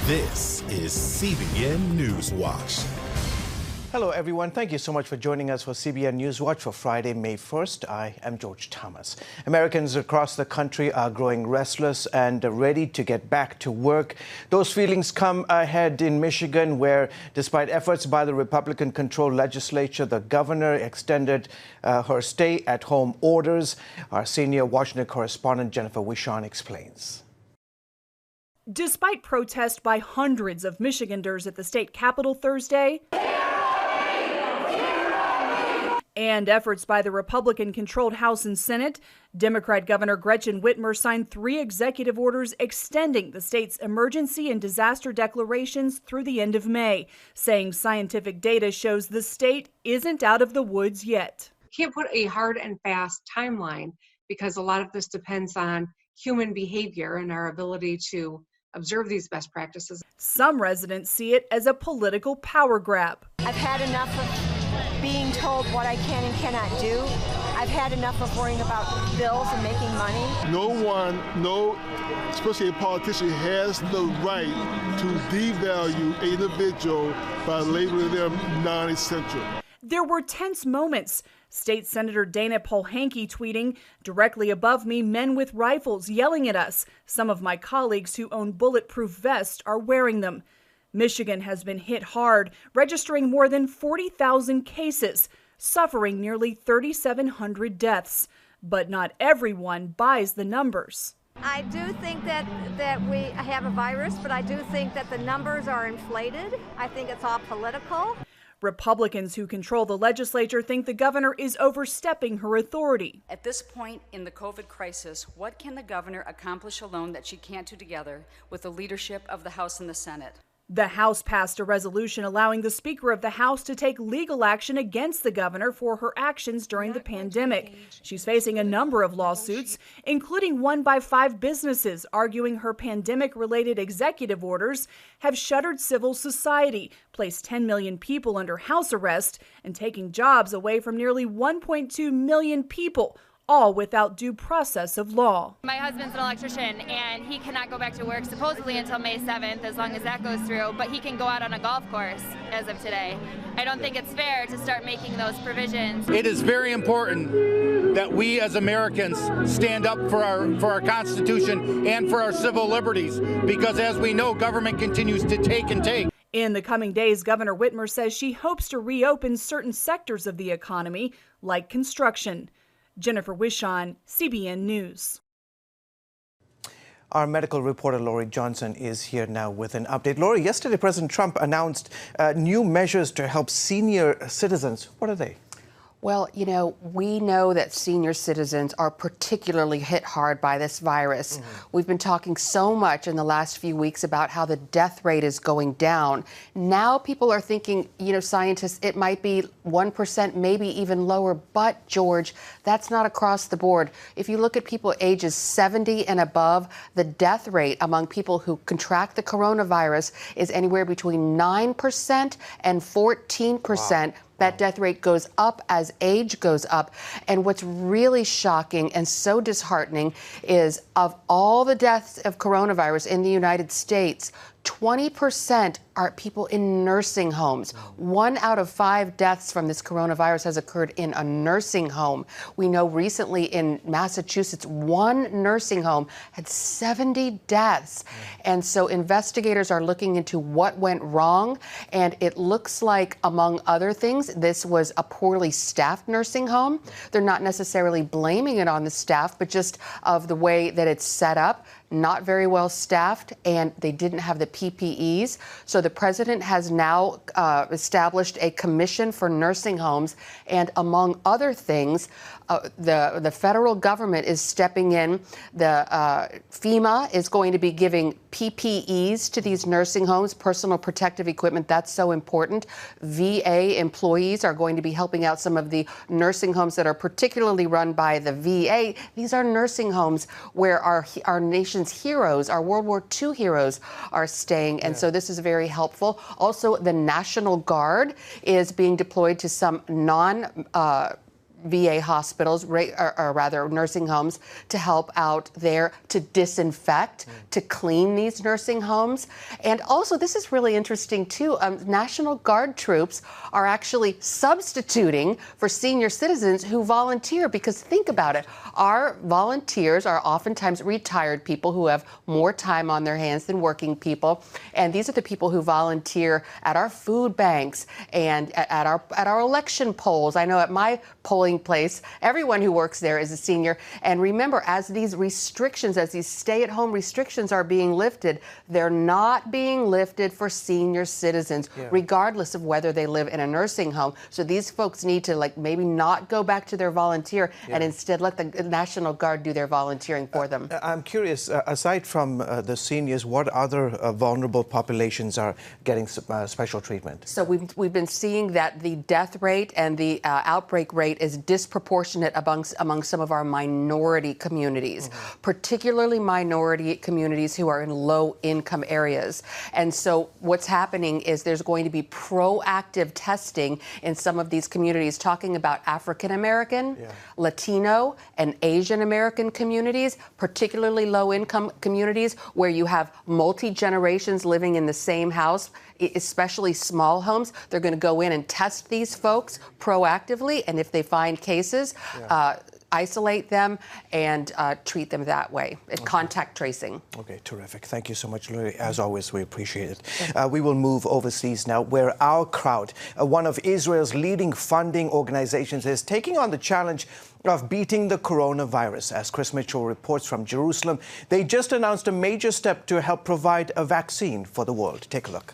This is CBN NewsWatch. Hello, everyone. Thank you so much for joining us for CBN NewsWatch for Friday, May 1st. I am George Thomas. Americans across the country are growing restless and ready to get back to work. Those feelings come ahead in Michigan, where, despite efforts by the Republican-controlled legislature, the governor extended her stay-at-home orders. Our senior Washington correspondent Jennifer Wishon explains. Despite protests by hundreds of Michiganders at the state capitol Thursday, and efforts by the Republican-controlled House and Senate, Democrat Governor Gretchen Whitmer signed 3 executive orders extending the state's emergency and disaster declarations through the end of May, saying scientific data shows the state isn't out of the woods yet. Can't put a hard and fast timeline because a lot of this depends on human behavior and our ability to observe these best practices. Some residents see it as a political power grab. I've had enough of being told what I can and cannot do. I've had enough of worrying about bills and making money. No, especially a politician, has the right to devalue an individual by labeling them non-essential. There were tense moments. State Senator Dana Polhanke tweeting, "Directly above me, men with rifles yelling at us. Some of my colleagues who own bulletproof vests are wearing them." Michigan has been hit hard, registering more than 40,000 cases, suffering nearly 3,700 deaths. But not everyone buys the numbers. I do think that we have a virus, but I do think that the numbers are inflated. I think it's all political. Republicans who control the legislature think the governor is overstepping her authority. At this point in the COVID crisis, what can the governor accomplish alone that she can't do together with the leadership of the House and the Senate? The House passed a resolution allowing the Speaker of the House to take legal action against the governor for her actions during the pandemic. She's facing a number of lawsuits, including one by 5 businesses arguing her pandemic-related executive orders have shuttered civil society, placed 10 million people under house arrest, and taking jobs away from nearly 1.2 million people, all without due process of law. My husband's an electrician, and he cannot go back to work supposedly until May 7th, as long as that goes through, but he can go out on a golf course as of today. I don't think it's fair to start making those provisions. It is very important that we as Americans stand up for our Constitution and for our civil liberties, because as we know, government continues to take and take. In the coming days, Governor Whitmer says she hopes to reopen certain sectors of the economy, like construction. Jennifer Wishon, CBN News. Our medical reporter Lori Johnson is here now with an update. Lori, yesterday President Trump announced new measures to help senior citizens. What are they? Well, we know that senior citizens are particularly hit hard by this virus. We've been talking so much in the last few weeks about how the death rate is going down. Now people are thinking, scientists, it might be 1%, maybe even lower. But, George, that's not across the board. If you look at people ages 70 and above, the death rate among people who contract the coronavirus is anywhere between 9% and 14%. Wow. That death rate goes up as age goes up. And what's really shocking and so disheartening is of all the deaths of coronavirus in the United States, 20% are people in nursing homes. 1 out of 5 deaths from this coronavirus has occurred in a nursing home. We know recently in Massachusetts, 1 nursing home had 70 deaths. And so investigators are looking into what went wrong. And it looks like, among other things, this was a poorly staffed nursing home. They're not necessarily blaming it on the staff, but just of the way that it's set up. Not very well staffed, and they didn't have the PPEs. So the president has now established a commission for nursing homes, and among other things, the federal government is stepping in. The FEMA is going to be giving PPEs to these nursing homes, personal protective equipment. That's so important. VA employees are going to be helping out some of the nursing homes that are particularly run by the VA. These are nursing homes where our nation's heroes, our World War II heroes, are staying. And so this is very helpful. Also, the National Guard is being deployed to some VA hospitals, or rather nursing homes, to help out there to disinfect, to clean these nursing homes. And also, this is really interesting too, National Guard troops are actually substituting for senior citizens who volunteer, because think about it, our volunteers are oftentimes retired people who have more time on their hands than working people, and these are the people who volunteer at our food banks and at our election polls. I know at my polling place, everyone who works there is a senior. And remember, as these restrictions, as these stay-at-home restrictions are being lifted, they're not being lifted for senior citizens, regardless of whether they live in a nursing home. So these folks need to maybe not go back to their volunteer and instead let the National Guard do their volunteering for them. I'm curious, aside from the seniors, what other vulnerable populations are getting special treatment? So we've been seeing that the death rate and the outbreak rate is disproportionate among some of our minority communities, particularly minority communities who are in low-income areas. And so what's happening is there's going to be proactive testing in some of these communities, talking about African-American, Latino, and Asian American communities, particularly low-income communities where you have multi-generations living in the same house, especially small homes. They're going to go in and test these folks proactively, and if they find cases, isolate them and treat them that way. Contact tracing. Okay, terrific. Thank you so much, Lily. As always, we appreciate it. We will move overseas now, where Our Crowd, one of Israel's leading funding organizations, is taking on the challenge of beating the coronavirus. As Chris Mitchell reports from Jerusalem, they just announced a major step to help provide a vaccine for the world. Take a look.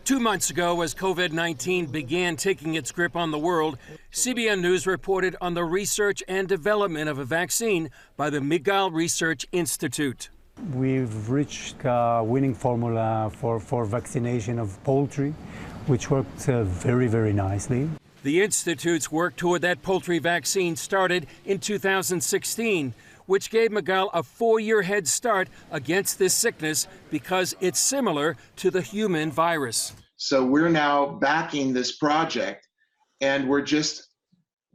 2 months ago, as COVID-19 began taking its grip on the world, CBN News reported on the research and development of a vaccine by the Migdal Research Institute. We've reached a winning formula for vaccination of poultry, which worked very, very nicely. The Institute's work toward that poultry vaccine started in 2016, which gave Migdal a 4-year head start against this sickness because it's similar to the human virus. So we're now backing this project, and we're just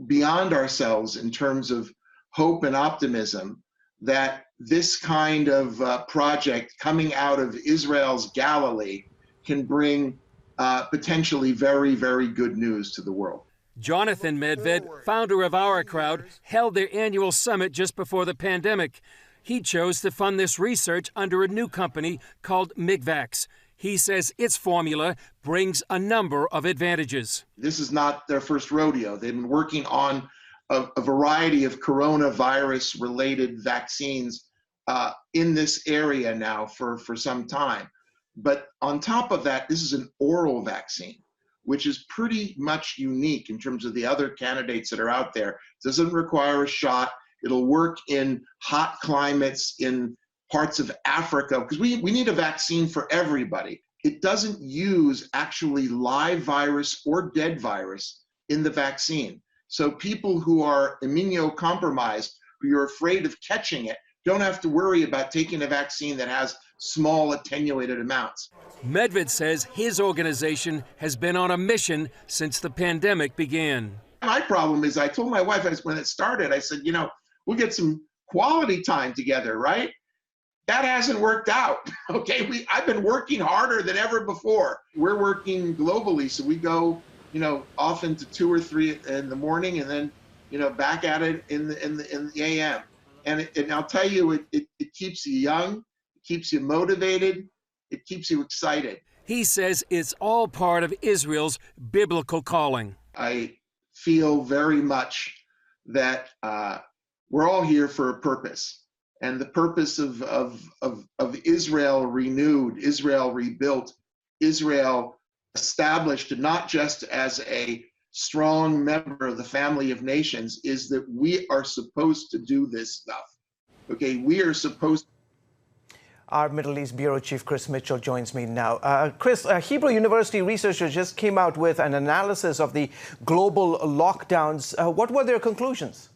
beyond ourselves in terms of hope and optimism that this kind of project coming out of Israel's Galilee can bring potentially very, very good news to the world. Jonathan Medved, founder of Our Crowd, held their annual summit just before the pandemic. He chose to fund this research under a new company called Migvax. He says its formula brings a number of advantages. This is not their first rodeo. They've been working on a variety of coronavirus-related vaccines in this area now for some time. But on top of that, this is an oral vaccine, which is pretty much unique in terms of the other candidates that are out there. It doesn't require a shot. It'll work in hot climates in parts of Africa, because we need a vaccine for everybody. It doesn't use actually live virus or dead virus in the vaccine. So people who are immunocompromised, who are afraid of catching it, don't have to worry about taking a vaccine that has small attenuated amounts. Medved says his organization has been on a mission since the pandemic began. My problem is, I told my wife when it started, I said, we'll get some quality time together, right? That hasn't worked out, okay? I've been working harder than ever before. We're working globally, so we go, often to 2 or 3 in the morning, and then, back at it in the AM. And I'll tell you, it keeps you young, it keeps you motivated, it keeps you excited. He says it's all part of Israel's biblical calling. I feel very much that we're all here for a purpose. And the purpose of Israel renewed, Israel rebuilt, Israel established not just as a strong member of the family of nations, is that we are supposed to do this stuff. Okay, we are supposed. Our Middle East Bureau Chief Chris Mitchell joins me now. Chris, Hebrew University researchers just came out with an analysis of the global lockdowns. What were their conclusions?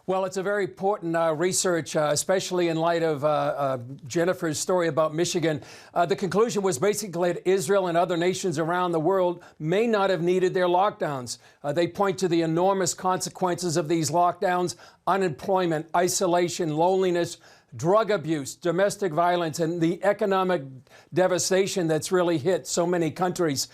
Well, it's a very important research, especially in light of Jennifer's story about Michigan. The conclusion was basically that Israel and other nations around the world may not have needed their lockdowns. They point to the enormous consequences of these lockdowns: unemployment, isolation, loneliness, drug abuse, domestic violence, and the economic devastation that's really hit so many countries.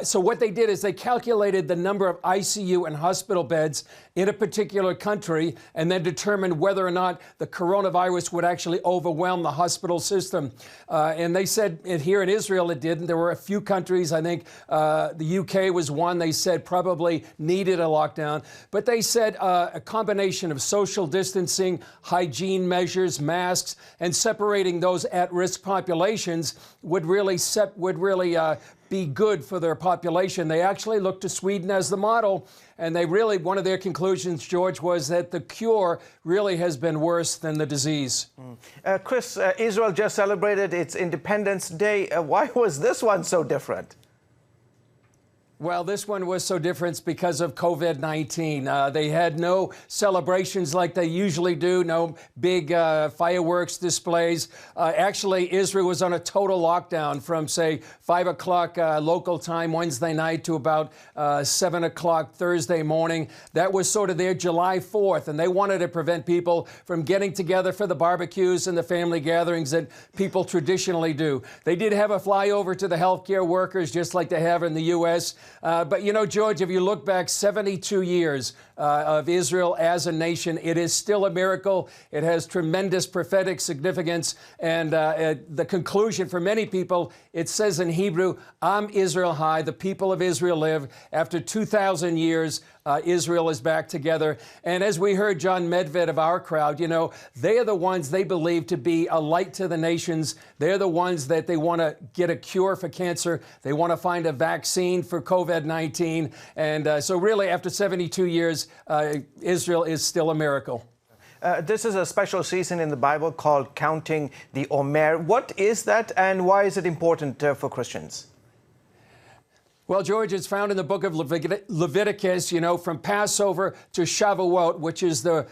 So what they did is they calculated the number of ICU and hospital beds in a particular country and then determined whether or not the coronavirus would actually overwhelm the hospital system. And they said here in Israel it didn't. There were a few countries, I think the UK was one, they said probably needed a lockdown. But they said a combination of social distancing, hygiene measures, masks, and separating those at-risk populations would really be good for their population. They actually looked to Sweden as the model, and one of their conclusions, George, was that the cure really has been worse than the disease. Chris, Israel just celebrated its Independence Day. Why was this one so different? Well, this one was so different because of COVID-19. They had no celebrations like they usually do, no big fireworks displays. Actually, Israel was on a total lockdown from, say, 5 o'clock local time Wednesday night to about 7 o'clock Thursday morning. That was sort of their July 4th, and they wanted to prevent people from getting together for the barbecues and the family gatherings that people traditionally do. They did have a flyover to the healthcare workers, just like they have in the U.S., but, you know, George, if you look back 72 years of Israel as a nation, it is still a miracle. It has tremendous prophetic significance. And the conclusion for many people, it says in Hebrew, Am Israel High, the people of Israel live. After 2,000 years, Israel is back together. And as we heard John Medved of our crowd, you know, they are the ones they believe to be a light to the nations. They're the ones that they want to get a cure for cancer. They want to find a vaccine for COVID-19. And so really, after 72 years, Israel is still a miracle. This is a special season in the Bible called Counting the Omer. What is that, and why is it important for Christians? Well, George, it's found in the book of Leviticus, you know, from Passover to Shavuot, which is the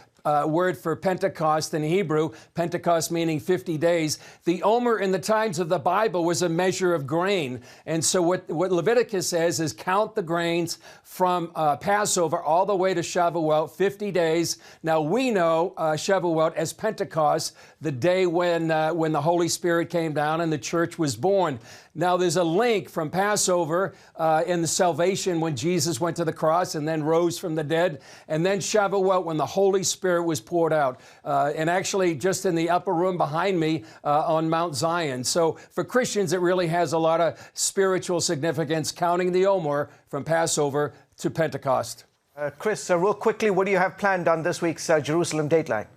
word for Pentecost in Hebrew, Pentecost meaning 50 days. The Omer in the times of the Bible was a measure of grain. And so what Leviticus says is count the grains from Passover all the way to Shavuot, 50 days. Now we know Shavuot as Pentecost, the day when the Holy Spirit came down and the church was born. Now there's a link from Passover in the salvation when Jesus went to the cross and then rose from the dead, and then Shavuot when the Holy Spirit was poured out, and actually just in the upper room behind me on Mount Zion. So for Christians, it really has a lot of spiritual significance, counting the Omer from Passover to Pentecost. Chris, real quickly, what do you have planned on this week's Jerusalem Dateline?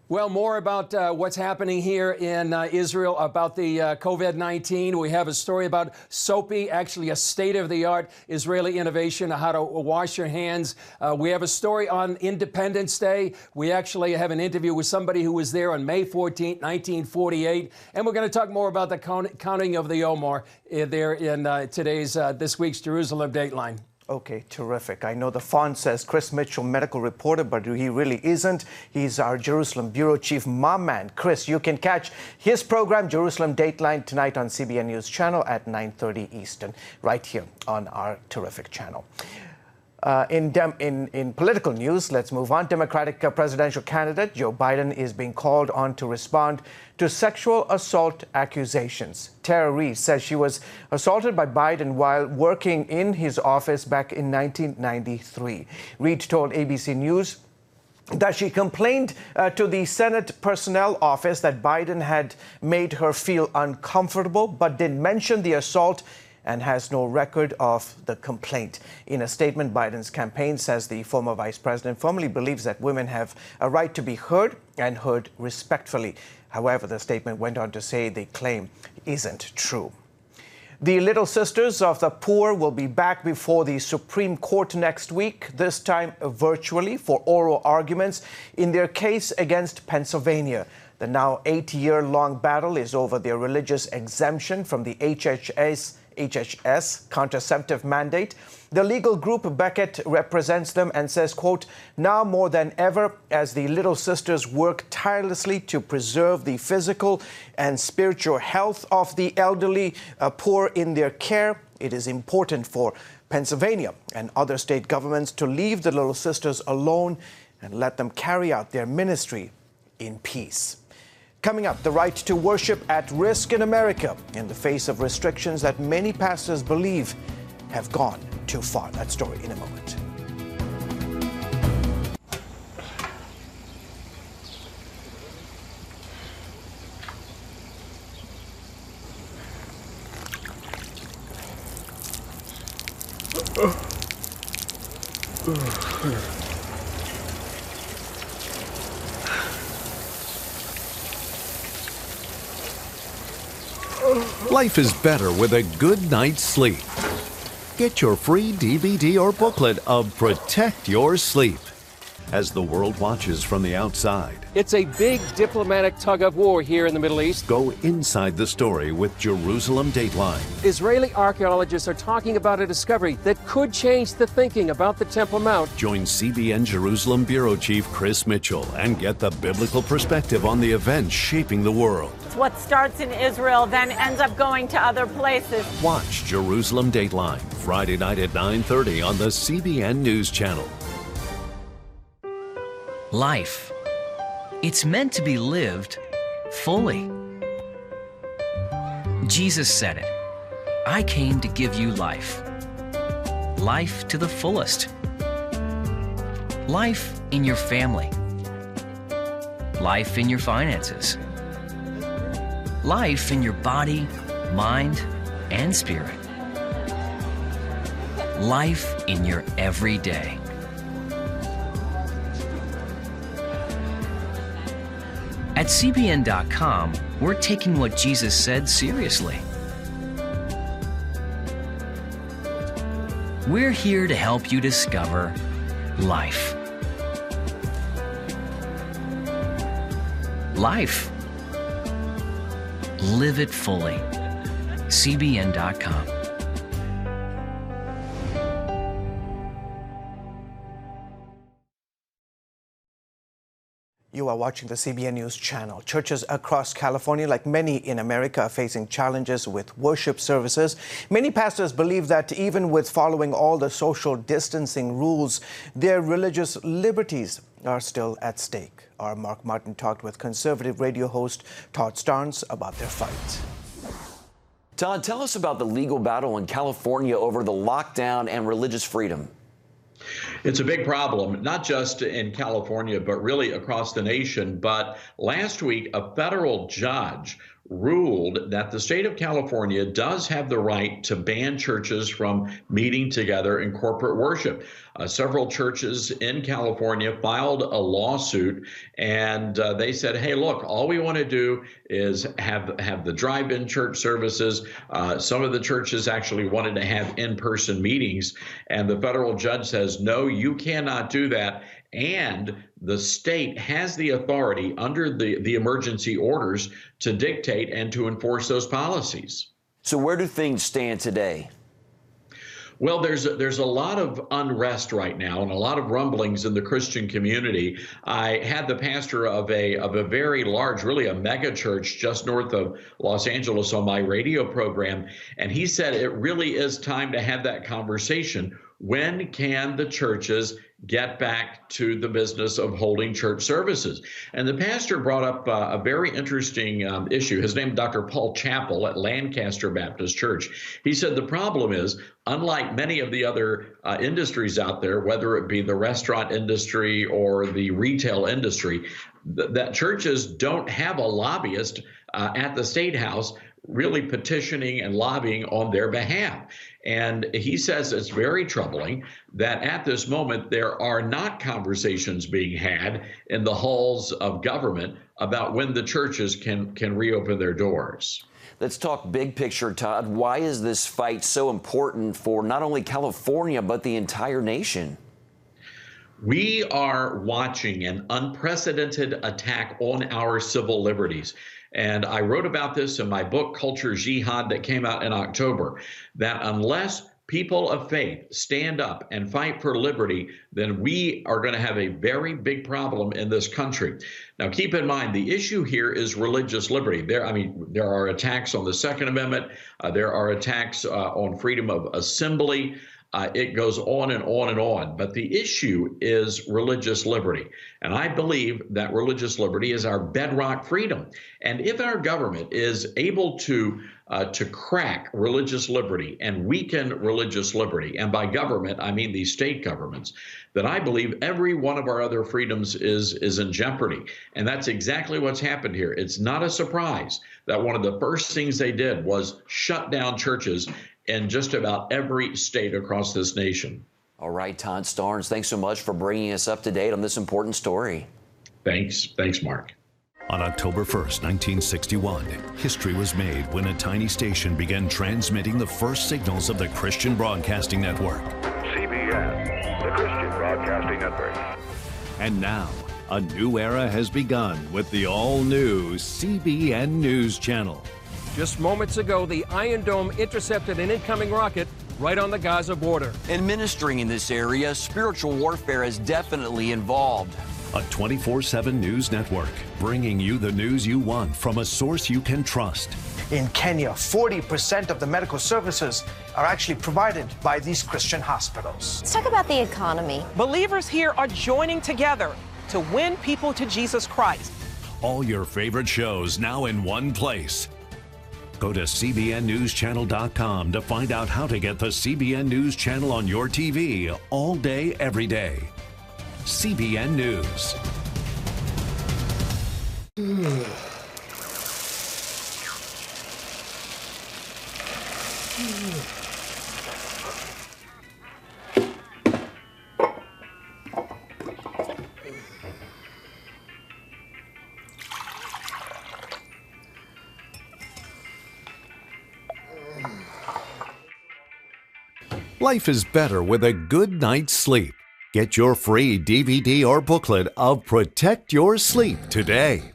Well, more about what's happening here in Israel about the COVID-19. We have a story about Soapy, actually a state-of-the-art Israeli innovation, how to wash your hands. We have a story on Independence Day. We actually have an interview with somebody who was there on May 14, 1948. And we're going to talk more about the counting of the Omer there in this week's Jerusalem Dateline. Okay, terrific. I know the font says Chris Mitchell, medical reporter, but he really isn't. He's our Jerusalem Bureau Chief, my man. Chris, you can catch his program, Jerusalem Dateline, tonight on CBN News Channel at 9:30 Eastern, right here on our terrific channel. In political news, let's move on. Democratic presidential candidate Joe Biden is being called on to respond to sexual assault accusations. Tara Reid says she was assaulted by Biden while working in his office back in 1993. Reid told ABC News that she complained to the Senate Personnel Office that Biden had made her feel uncomfortable, but didn't mention the assault and has no record of the complaint. In a statement, Biden's campaign says the former vice president firmly believes that women have a right to be heard and heard respectfully. However, the statement went on to say the claim isn't true. The Little Sisters of the Poor will be back before the Supreme Court next week, this time virtually, for oral arguments in their case against Pennsylvania. The now 8-year-long battle is over their religious exemption from the HHS HHS contraceptive mandate. The legal group Beckett represents them and says, quote, now more than ever, as the Little Sisters work tirelessly to preserve the physical and spiritual health of the elderly poor in their care, it is important for Pennsylvania and other state governments to leave the Little Sisters alone and let them carry out their ministry in peace. Coming up, the right to worship at risk in America in the face of restrictions that many pastors believe have gone too far. That story in a moment. Life is better with a good night's sleep. Get your free DVD or booklet of Protect Your Sleep as the world watches from the outside. It's a big diplomatic tug-of-war here in the Middle East. Go inside the story with Jerusalem Dateline. Israeli archaeologists are talking about a discovery that could change the thinking about the Temple Mount. Join CBN Jerusalem Bureau Chief Chris Mitchell and get the biblical perspective on the events shaping the world. What starts in Israel then ends up going to other places. Watch Jerusalem Dateline, Friday night at 9:30 on the CBN News Channel. Life. It's meant to be lived fully. Jesus said it. I came to give you life. Life to the fullest. Life in your family. Life in your finances. Life in your body, mind, and spirit. Life in your everyday. At CBN.com, we're taking what Jesus said seriously. We're here to help you discover life. Life. Live it fully. CBN.com. You are watching the CBN News Channel. Churches across California, like many in America, are facing challenges with worship services. Many pastors believe that even with following all the social distancing rules, their religious liberties are still at stake. Our Mark Martin talked with conservative radio host Todd Starnes about their fight. Todd, tell us about the legal battle in California over the lockdown and religious freedom. It's a big problem, not just in California, but really across the nation. But last week, a federal judge ruled that the state of California does have the right to ban churches from meeting together in corporate worship. Several churches in California filed a lawsuit, and they said, hey, look, all we want to do is have the drive-in church services. Some of the churches actually wanted to have in-person meetings, and the federal judge says, no, you cannot do that. And the state has the authority under the emergency orders to dictate and to enforce those policies. So where do things stand today? Well, there's a lot of unrest right now and a lot of rumblings in the Christian community. I had the pastor of a very large, really a mega church just north of Los Angeles on my radio program, and he said it really is time to have that conversation. When can the churches get back to the business of holding church services? And the pastor brought up a very interesting issue. His name is Dr. Paul Chappell at Lancaster Baptist Church. He said the problem is, unlike many of the other industries out there, whether it be the restaurant industry or the retail industry, that churches don't have a lobbyist at the State House really petitioning and lobbying on their behalf. And he says it's very troubling that at this moment there are not conversations being had in the halls of government about when the churches can reopen their doors. Let's talk big picture, Todd. Why is this fight so important for not only California, but the entire nation? We are watching an unprecedented attack on our civil liberties. And I wrote about this in my book, Culture Jihad, that came out in October, that unless people of faith stand up and fight for liberty, then we are going to have a very big problem in this country. Now, keep in mind, the issue here is religious liberty. There are attacks on the Second Amendment. There are attacks on freedom of assembly. It goes on and on and on. But the issue is religious liberty. And I believe that religious liberty is our bedrock freedom. And if our government is able to crack religious liberty and weaken religious liberty, and by government, I mean these state governments, then I believe every one of our other freedoms is in jeopardy. And that's exactly what's happened here. It's not a surprise that one of the first things they did was shut down churches in just about every state across this nation. All right, Todd Starnes, thanks so much for bringing us up to date on this important story. Thanks, Mark. On October 1st, 1961, history was made when a tiny station began transmitting the first signals of the Christian Broadcasting Network. CBN, the Christian Broadcasting Network. And now, a new era has begun with the all-new CBN News Channel. Just moments ago, the Iron Dome intercepted an incoming rocket right on the Gaza border. Administering in this area, spiritual warfare is definitely involved. A 24/7 news network, bringing you the news you want from a source you can trust. In Kenya, 40% of the medical services are actually provided by these Christian hospitals. Let's talk about the economy. Believers here are joining together to win people to Jesus Christ. All your favorite shows now in one place. Go to CBNNewsChannel.com to find out how to get the CBN News Channel on your TV all day, every day. CBN News. Life is better with a good night's sleep. Get your free DVD or booklet of Protect Your Sleep today.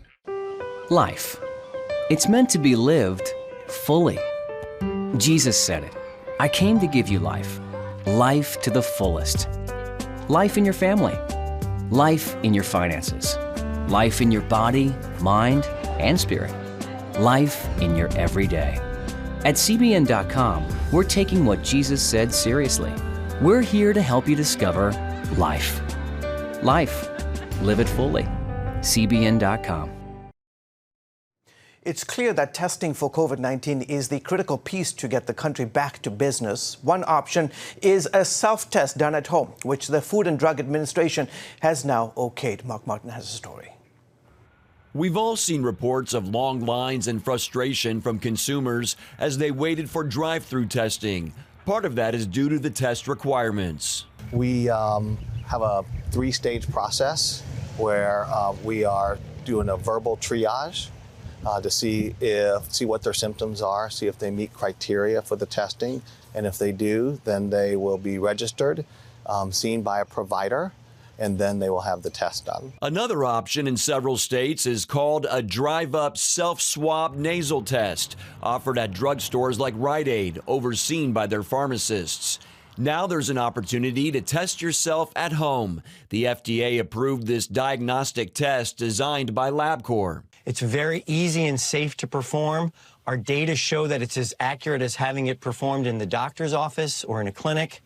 Life. It's meant to be lived fully. Jesus said it. I came to give you life. Life to the fullest. Life in your family. Life in your finances. Life in your body, mind, and spirit. Life in your everyday. At CBN.com, we're taking what Jesus said seriously. We're here to help you discover life. Life. Live it fully. CBN.com. It's clear that testing for COVID-19 is the critical piece to get the country back to business. One option is a self-test done at home, which the Food and Drug Administration has now okayed. Mark Martin has a story. We've all seen reports of long lines and frustration from consumers as they waited for drive-through testing. Part of that is due to the test requirements. We have a 3-stage process where we are doing a verbal triage to see what their symptoms are, see if they meet criteria for the testing, and if they do, then they will be registered, seen by a provider, and then they will have the test done. Another option in several states is called a drive-up self-swab nasal test, offered at drugstores like Rite Aid, overseen by their pharmacists. Now there's an opportunity to test yourself at home. The FDA approved this diagnostic test designed by LabCorp. It's very easy and safe to perform. Our data show that it's as accurate as having it performed in the doctor's office or in a clinic.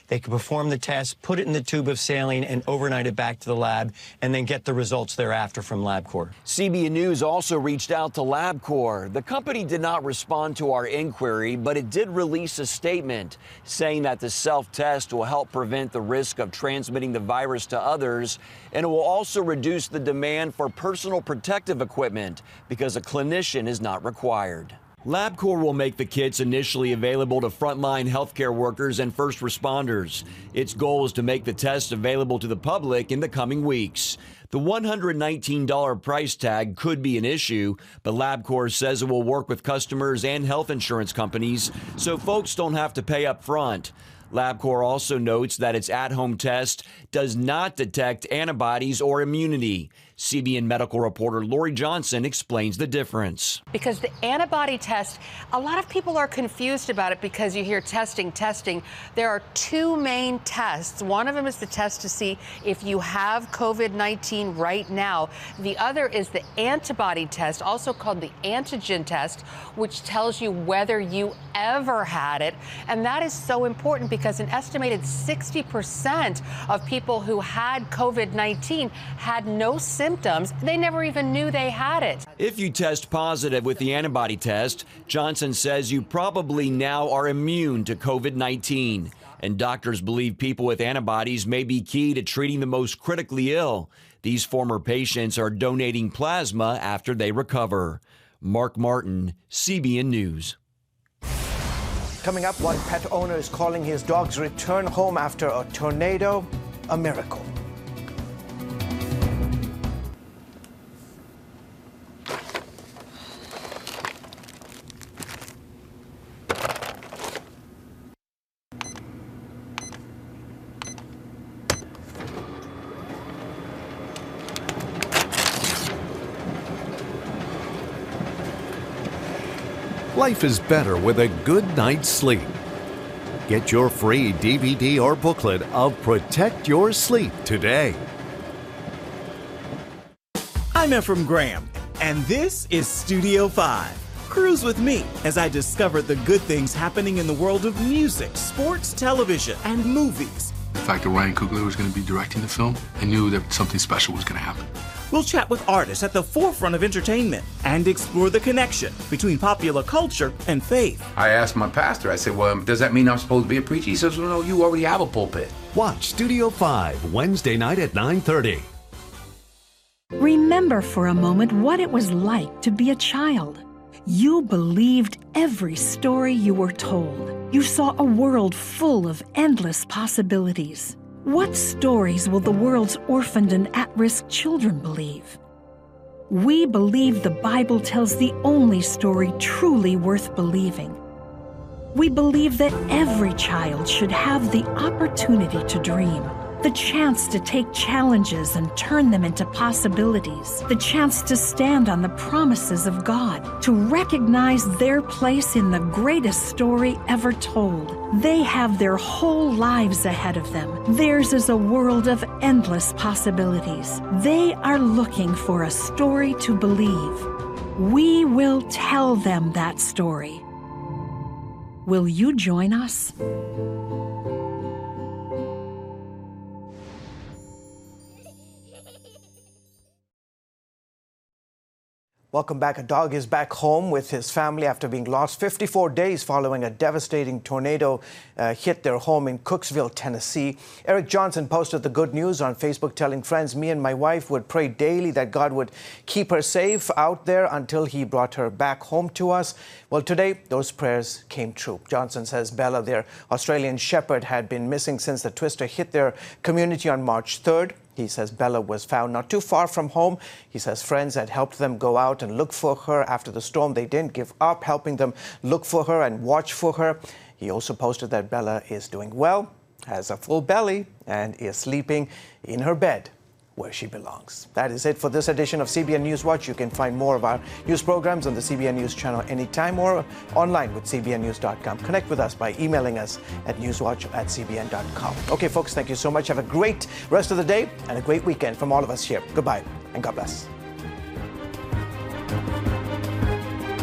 They can perform the test, put it in the tube of saline, and overnight it back to the lab, and then get the results thereafter from LabCorp. CBN News also reached out to LabCorp. The company did not respond to our inquiry, but it did release a statement saying that the self-test will help prevent the risk of transmitting the virus to others, and it will also reduce the demand for personal protective equipment because a clinician is not required. LabCorp will make the kits initially available to frontline healthcare workers and first responders. Its goal is to make the tests available to the public in the coming weeks. The $119 price tag could be an issue, but LabCorp says it will work with customers and health insurance companies so folks don't have to pay up front. LabCorp also notes that its at-home test does not detect antibodies or immunity. CBN medical reporter Lori Johnson explains the difference. Because the antibody test, a lot of people are confused about it because you hear testing. There are two main tests. One of them is the test to see if you have COVID-19 right now. The other is the antibody test, also called the antigen test, which tells you whether you ever had it. And that is so important because an estimated 60% of people who had COVID-19 had no symptoms. They never even knew they had it. If you test positive with the antibody test, Johnson says you probably now are immune to COVID-19. And doctors believe people with antibodies may be key to treating the most critically ill. These former patients are donating plasma after they recover. Mark Martin, CBN News. Coming up, one pet owner is calling his dog's return home after a tornado a miracle. Life is better with a good night's sleep. Get your free DVD or booklet of Protect Your Sleep today. I'm Ephraim Graham, and this is Studio 5. Cruise with me as I discover the good things happening in the world of music, sports, television, and movies. The fact that Ryan Coogler was going to be directing the film, I knew that something special was going to happen. We'll chat with artists at the forefront of entertainment and explore the connection between popular culture and faith. I asked my pastor, I said, well, does that mean I'm supposed to be a preacher? He says, well, no, you already have a pulpit. Watch Studio 5 Wednesday night at 9:30. Remember for a moment what it was like to be a child. You believed every story you were told. You saw a world full of endless possibilities. What stories will the world's orphaned and at-risk children believe? We believe the Bible tells the only story truly worth believing. We believe that every child should have the opportunity to dream, the chance to take challenges and turn them into possibilities, the chance to stand on the promises of God, to recognize their place in the greatest story ever told. They have their whole lives ahead of them. Theirs is a world of endless possibilities. They are looking for a story to believe. We will tell them that story. Will you join us? Welcome back. A dog is back home with his family after being lost 54 days following a devastating tornado hit their home in Cooksville, Tennessee. Eric Johnson posted the good news on Facebook, telling friends, me and my wife would pray daily that God would keep her safe out there until he brought her back home to us. Well, today, those prayers came true. Johnson says Bella, their Australian shepherd, had been missing since the twister hit their community on March 3rd. He says Bella was found not too far from home. He says friends had helped them go out and look for her after the storm. They didn't give up helping them look for her and watch for her. He also posted that Bella is doing well, has a full belly, and is sleeping in her bed where she belongs. That is it for this edition of CBN NewsWatch. You can find more of our news programs on the CBN News channel anytime or online with cbnnews.com. Connect with us by emailing us at newswatch@cbn.com. Okay, folks, thank you so much. Have a great rest of the day and a great weekend from all of us here. Goodbye and God bless.